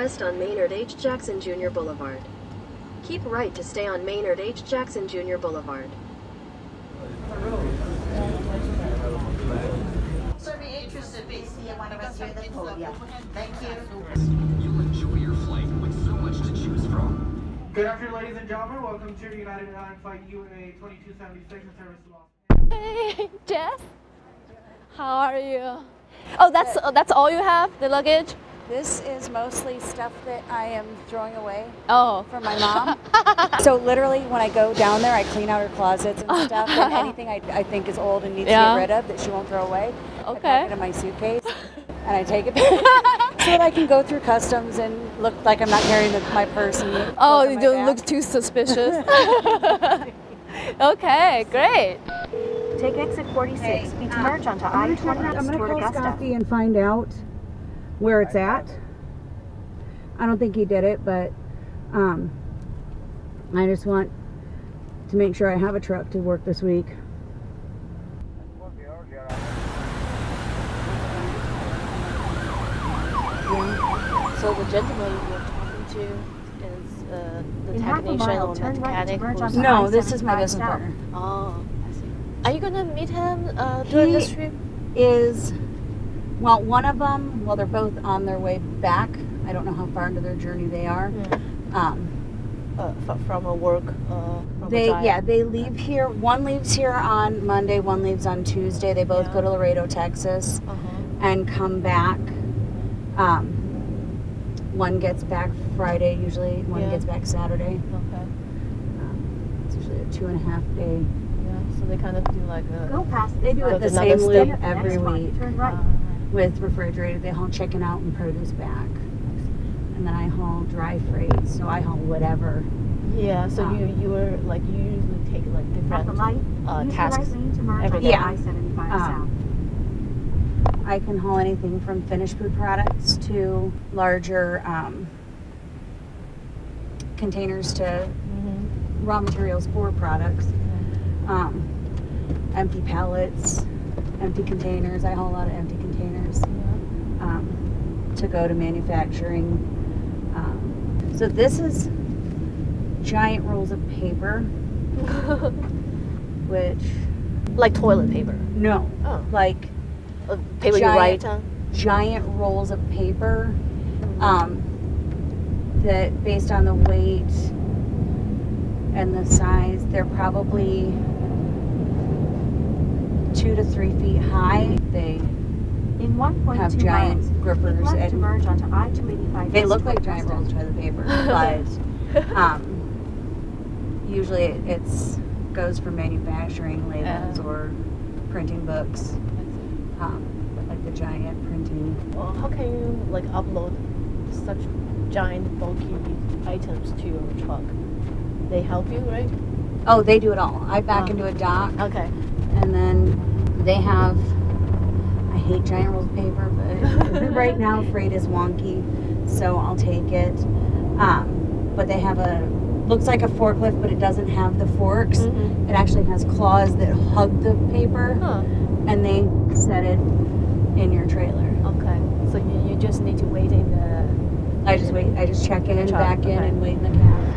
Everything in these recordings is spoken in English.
west on Maynard H. Jackson Jr. Boulevard. Keep right to stay on Maynard H. Jackson Jr. Boulevard. So be interested to see one of us here at the podium. Thank you. You'll enjoy your flight with so much to choose from. Good afternoon, ladies and gentlemen. Welcome to the United Airlines Flight UA 2276 in service to Los Angeles. Hey, Jess. How are you? Oh, that's all you have? The luggage? This is mostly stuff that I am throwing away from my mom. So literally when I go down there, I clean out her closets and stuff, and anything I think is old and needs to get rid of that she won't throw away, I pack it in my suitcase and I take it back so that I can go through customs and look like I'm not carrying my purse. And you don't look too suspicious. Okay, great. Take exit 46 to merge onto I-20 I'm going to toward call Augusta. Scotty and find out where it's at. I don't think he did it, but I just want to make sure I have a truck to work this week. So the gentleman you're talking to is the technician or mechanic? No, this is my business partner. Oh, I see. Are you going to meet him during this trip? Well, one of them, they're both on their way back. I don't know how far into their journey they are. From a work? They leave here. One leaves here on Monday, one leaves on Tuesday. They both go to Laredo, Texas, and come back. One gets back Friday, usually. One gets back Saturday. Okay. It's usually a 2.5 day. So they kind of do like they do it the same loop every week. Turn right. With refrigerated, they haul chicken out and produce back, and then I haul dry freight, so I haul whatever. Yeah, so you were like, you usually take like different tasks every day. Yeah. I can haul anything from finished food products to larger containers to raw materials for products. Empty pallets, empty containers. I haul a lot of empty containers to go to manufacturing. So this is giant rolls of paper, which... Like toilet paper? No. Oh. Like paper you write on? Giant rolls of paper that, based on the weight and the size, they're probably 2 to 3 feet high. They have giant grippers, and they look like giant rolls of toilet paper, but usually it goes for manufacturing labels or printing books, like the giant printing. Well, how can you like upload such giant bulky items to your truck? They help you, right? Oh, they do it all. I back into a dock. Okay. And then they have, I hate giant rolls of paper, but right now freight is wonky, so I'll take it. But they have looks like a forklift, but it doesn't have the forks. It actually has claws that hug the paper, and they set it in your trailer. Okay. So you just need to wait in the... I just check in and back in and wait in the cab.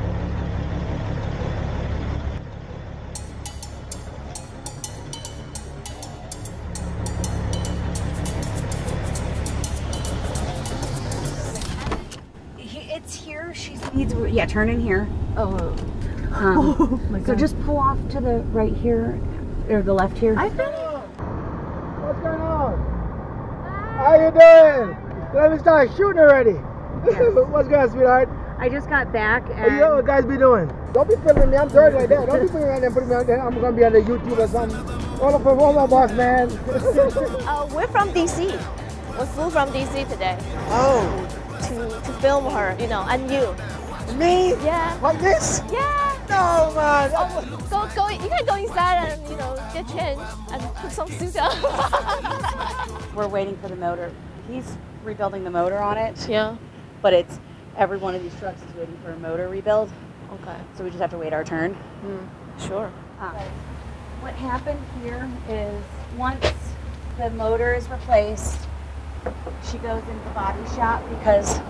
It's here. She needs. Yeah, turn in here. Oh. Oh my God. So just pull off to the right here, or the left here. What's going on? How you doing? Let me start shooting already. Yes. What's going on, sweetheart? I just got back. And yo, what guys be doing? Don't be filming me. I'm dirty like that. Don't be putting me on there, putting me on there. I'm gonna be on the YouTube or something. All up for my boss, man. We're from DC. We flew from DC today. Oh. To film her, you know, and you. Me? Yeah. Like this? Yeah. No, man. Go. You can go inside and get changed and put some suit on. We're waiting for the motor. He's rebuilding the motor on it. Yeah. But every one of these trucks is waiting for a motor rebuild. Okay. So we just have to wait our turn. Sure. What happened here is once the motor is replaced, she goes into the body shop because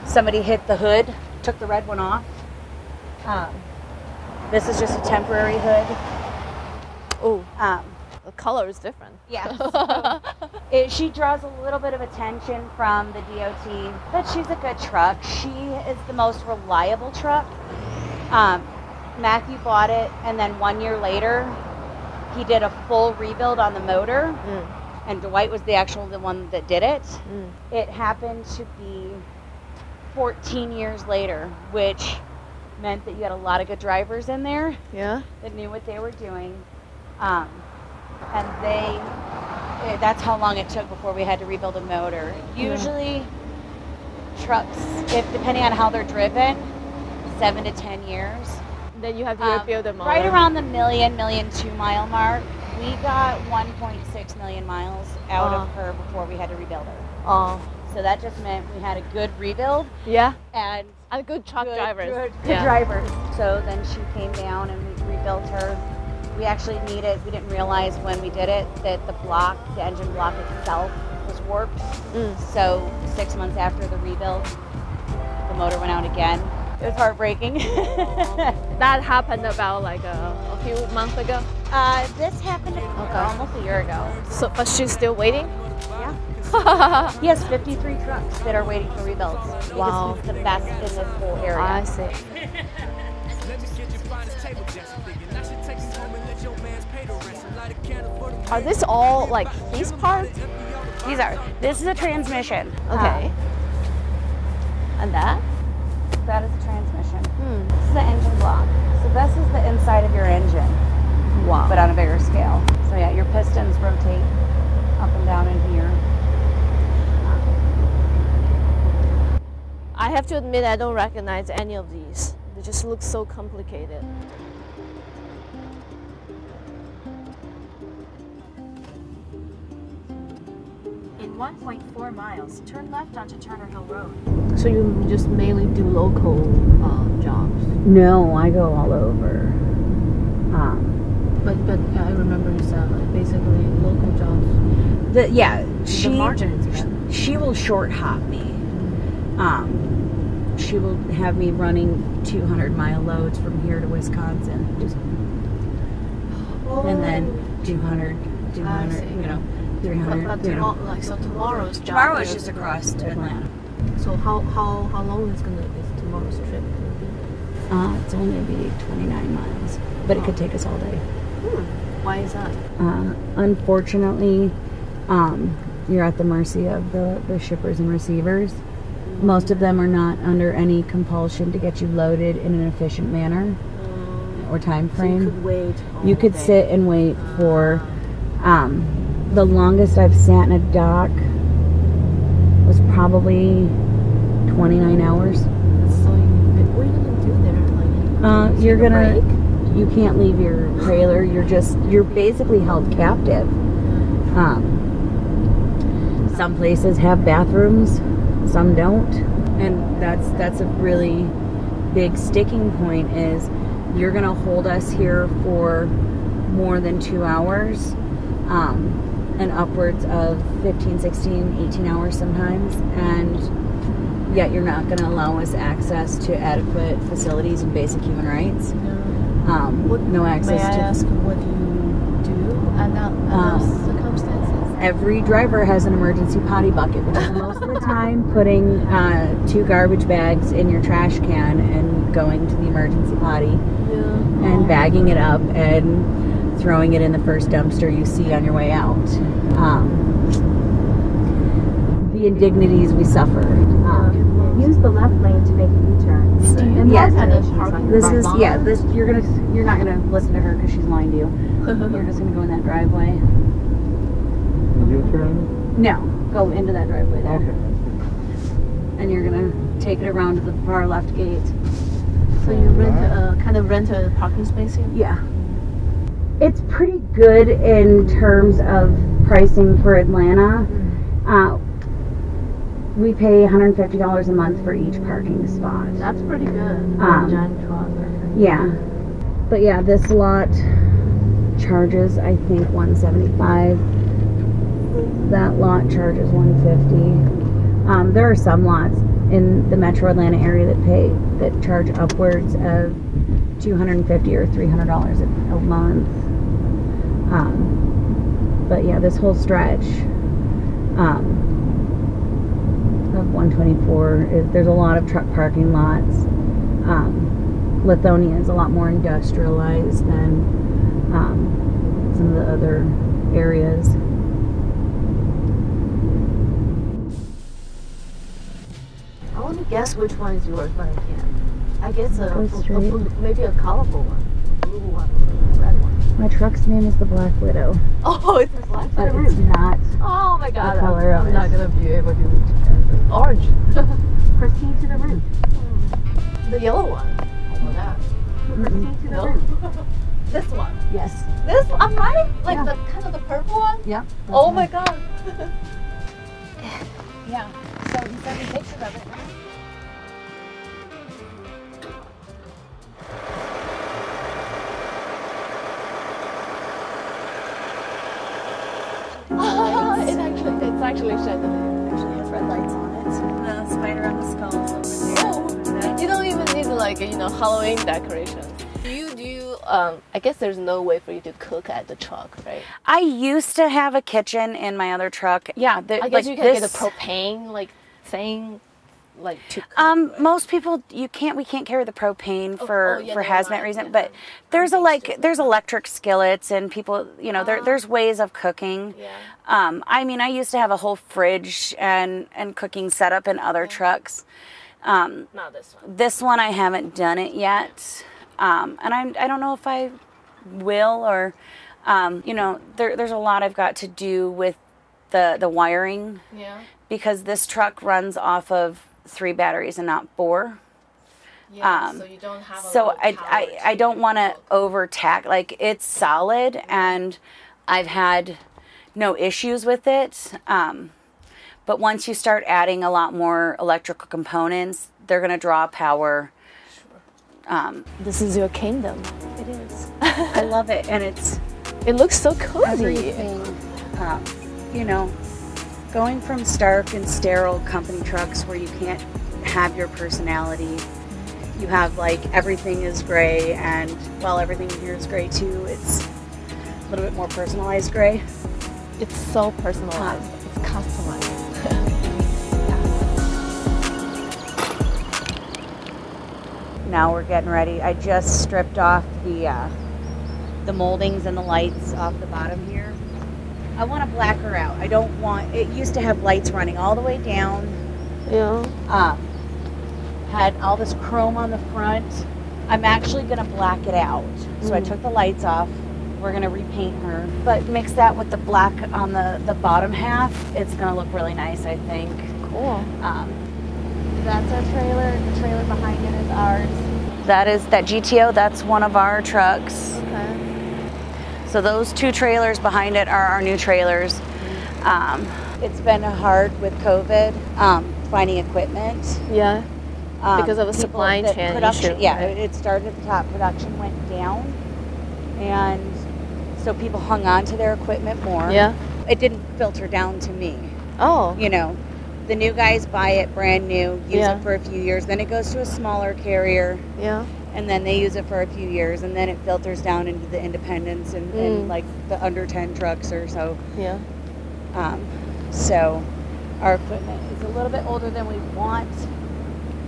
somebody hit the hood, took the red one off. This is just a temporary hood. Oh, the color is different. Yes. She draws a little bit of attention from the DOT, but she's a good truck. She is the most reliable truck. Matthew bought it, and then 1 year later, he did a full rebuild on the motor, and Dwight was the one that did it. It happened to be 14 years later, which meant that you had a lot of good drivers in there that knew what they were doing. And that's how long it took before we had to rebuild a motor. Usually trucks, depending on how they're driven, 7 to 10 years. Then you have to rebuild the motor. Right around the million 2 mile mark, we got 1.6 million miles out of her before we had to rebuild her. Oh. So that just meant we had a good rebuild. Yeah. And good truck drivers. Good drivers. So then she came down and we rebuilt her. We actually needed, we didn't realize when we did it that the engine block itself was warped. So 6 months after the rebuild, the motor went out again. It was heartbreaking. That happened about like a few months ago? This happened almost a year ago. So, but she's still waiting? Yeah. He has 53 trucks that are waiting for rebuilds. Because he's the best in this whole area. I see. Are these all like his parts? These are. This is a transmission. Okay. And that? That is a transmission. This is the engine block. So this is the inside of your engine. Wow. But on a bigger scale. So yeah, your pistons rotate up and down in here. I have to admit I don't recognize any of these. They just look so complicated. In 1.4 miles, turn left onto Turner Hill Road. So you just mainly do local jobs? No, I go all over. But I remember you said like basically local jobs. The margin is better. She will short hop me. She will have me running 200-mile loads from here to Wisconsin, and then 200, 300. But so tomorrow's job. Tomorrow is just across to Atlanta. So how long is tomorrow's trip gonna be? It's only going to be 29 miles, but it could take us all day. Why is that? Unfortunately, you're at the mercy of the shippers and receivers. Most of them are not under any compulsion to get you loaded in an efficient manner or time frame. So you could wait. You could sit and wait for. The longest I've sat in a dock was probably 29 hours. So what are you gonna do there? You're gonna. You can't leave your trailer. You're basically held captive. Some places have bathrooms, some don't, and that's a really big sticking point. Is you're gonna hold us here for more than 2 hours, and upwards of 15, 16, 18 hours sometimes, and yet you're not gonna allow us access to adequate facilities and basic human rights. No access May I to. ask what you do at those circumstances? Every driver has an emergency potty bucket, which is most of the time putting 2 garbage bags in your trash can and going to the emergency potty and bagging it up and throwing it in the first dumpster you see on your way out. The indignities we suffer. Use the left lane to make a U-turn. Yes, you're not gonna listen to her because she's lying to you. You're just gonna go in that driveway. U-turn? No, go into that driveway there. Okay. And you're gonna take it around to the far left gate. So you rent a parking space here? Yeah. It's pretty good in terms of pricing for Atlanta. We pay $150 a month for each parking spot. That's pretty good. Giant truck. Yeah. But yeah, this lot charges, I think, $175. That lot charges $150. There are some lots in the Metro Atlanta area that charge upwards of $250 or $300 a month. But yeah, this whole stretch of 124, there's a lot of truck parking lots. Lithonia is a lot more industrialized than some of the other areas. I want to guess which one is yours, but I can't. I guess maybe a colorful one, a blue one, or a red one. My truck's name is the Black Widow. Oh, it's the Black But Widow. it's not Oh my God! the color of I'm not it. gonna be able to reach orange. Proceed to the root. The yellow one. Oh, that. Proceed to the No. root. This one. Yes. This one. I'm right. Like Yeah. the kind of the purple one. Yep. Oh my God. Yeah. So he sent me pictures of it. It's actually chandelier. Actually has red lights on it. The spider on the skull is over there. Oh, you don't even need like Halloween decorations. Do you I guess there's no way for you to cook at the truck, right? I used to have a kitchen in my other truck. Yeah, I guess you can get the propane thing to cook. Right? Most people we can't carry the propane for never hazmat mind. reason, Yeah. but there's there's electric skillets and people, there's ways of cooking. Yeah. I mean, I used to have a whole fridge and cooking setup in other trucks. Not this one. This one I haven't done it yet. And I don't know if I will or, there's a lot I've got to do with the wiring. Yeah. Because this truck runs off of 3 batteries and not 4. Yeah. So you don't have. So I don't want to overtax. Like, it's solid and I've had no issues with it. But once you start adding a lot more electrical components, they're going to draw power. This is your kingdom. It is. I love it, and It looks so cozy. everything. Going from stark and sterile company trucks where you can't have your personality. You have everything is gray, and while everything here is gray too, it's a little bit more personalized gray. It's so personalized. It's customized. Now we're getting ready. I just stripped off the moldings and the lights off the bottom here. I want to black her out. I don't want, it used to have lights running all the way down. Yeah. Had all this chrome on the front. I'm actually going to black it out. So I took the lights off. We're going to repaint her. But mix that with the black on the bottom half. It's going to look really nice, I think. Cool. That's our trailer. The trailer behind it is ours. That GTO, that's one of our trucks. Okay. So those 2 trailers behind it are our new trailers. It's been hard with COVID, finding equipment. Yeah. Because of a supply chain production, issue. Yeah, right? it started at the top. Production went down, and so people hung on to their equipment more. Yeah. It didn't filter down to me. Oh. The new guys buy it brand new, use Yeah. it for a few years, then it goes to a smaller carrier. Yeah. And then they use it for a few years, and then it filters down into the independents and the under 10 trucks or so. Yeah. So our equipment is a little bit older than we want,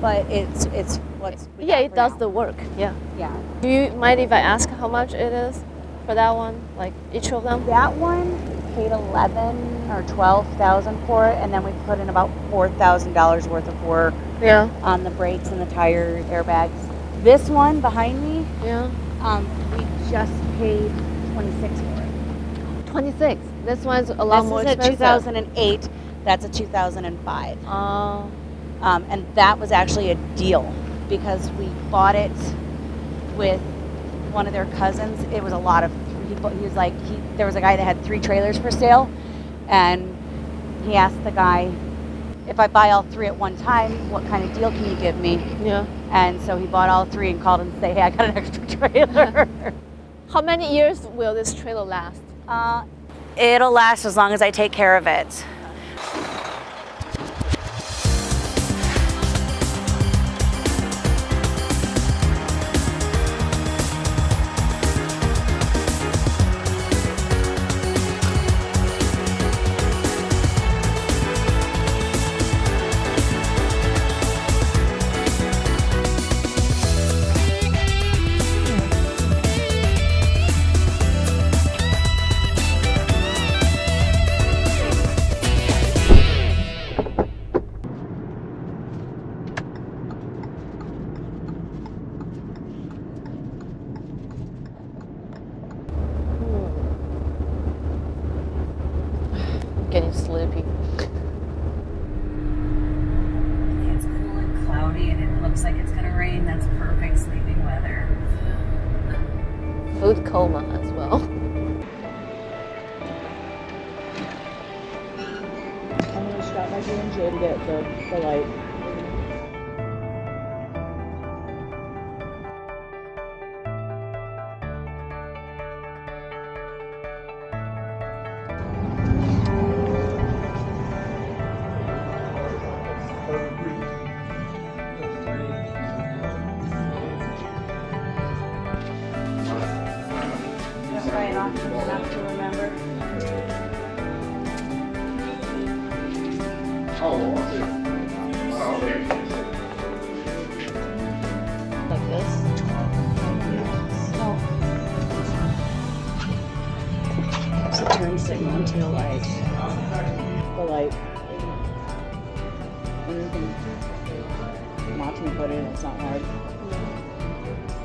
but it's what's we Yeah, got it for does now. the work. Yeah. Yeah. Do you mind if I ask how much it is for that one? Like each of them? That one paid 11 or 12,000 for it, and then we put in about $4,000 worth of work Yeah. on the brakes and the tires, airbags. This one behind me, Yeah. we just paid 26 for it. 26. This one's a lot more This is a expensive. 2008. That's a 2005. Oh. And that was actually a deal because we bought it with one of their cousins. It was a lot of people. There was a guy that had 3 trailers for sale, and he asked the guy, if I buy all 3 at one time, what kind of deal can you give me? Yeah. And so he bought all 3 and called and said, hey, I got an extra trailer. How many years will this trailer last? It'll last as long as I take care of it. looks like it's gonna rain. That's perfect sleeping weather. Food coma as well. I'm gonna stop my J&J to get the light. Right off enough to remember. Like this. So turn signal and tail light. The light. And you can watch me put it in, it's not hard.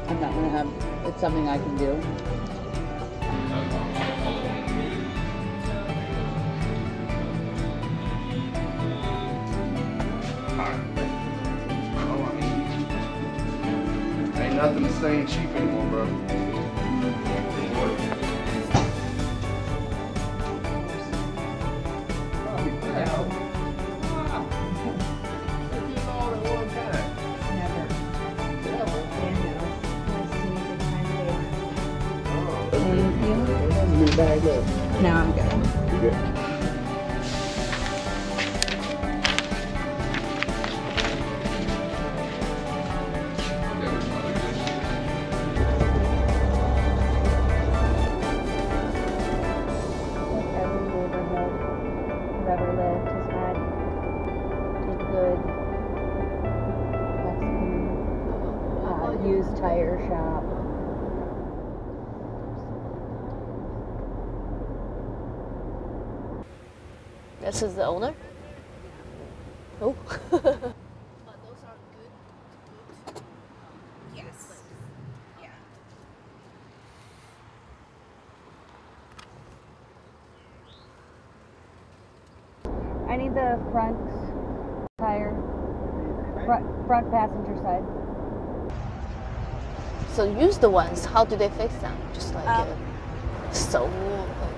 I'm not gonna have, it's something I can do. Ain't nothing the same cheap anymore, bro. Now I'm good. You good? Used tire shop. This is the owner? Oh. Yes. Yeah. I need the front tire, front passenger side. So used ones, how do they fix them? Just like so.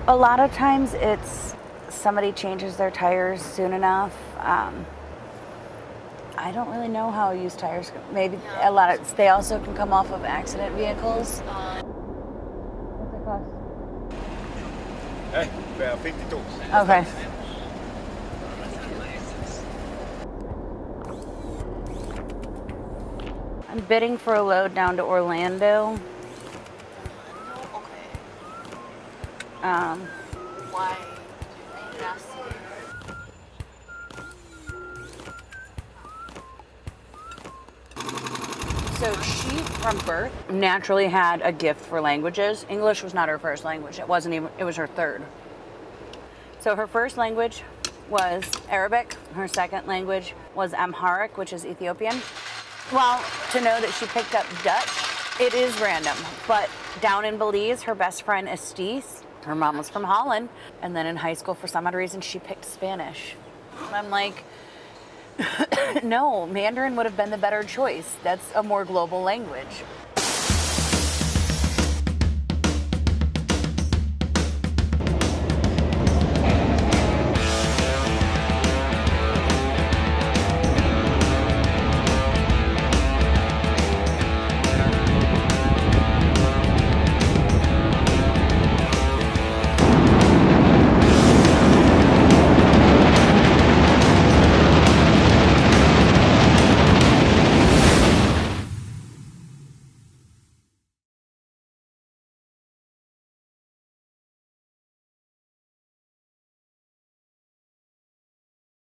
A lot of times it's somebody changes their tires soon enough. I don't really know how used tires. Maybe a lot of. They also can come off of accident vehicles. What's it cost? Hey, about $52. Okay. I'm bidding for a load down to Orlando. Why? So she, from birth, naturally had a gift for languages. English was not her first language. It wasn't even, it was her third. So her first language was Arabic. Her second language was Amharic, which is Ethiopian. Well, to know that she picked up Dutch, it is random. But down in Belize, her best friend Estes, her mom was from Holland. And then in high school, for some odd reason, she picked Spanish. I'm like, no, Mandarin would have been the better choice. That's a more global language.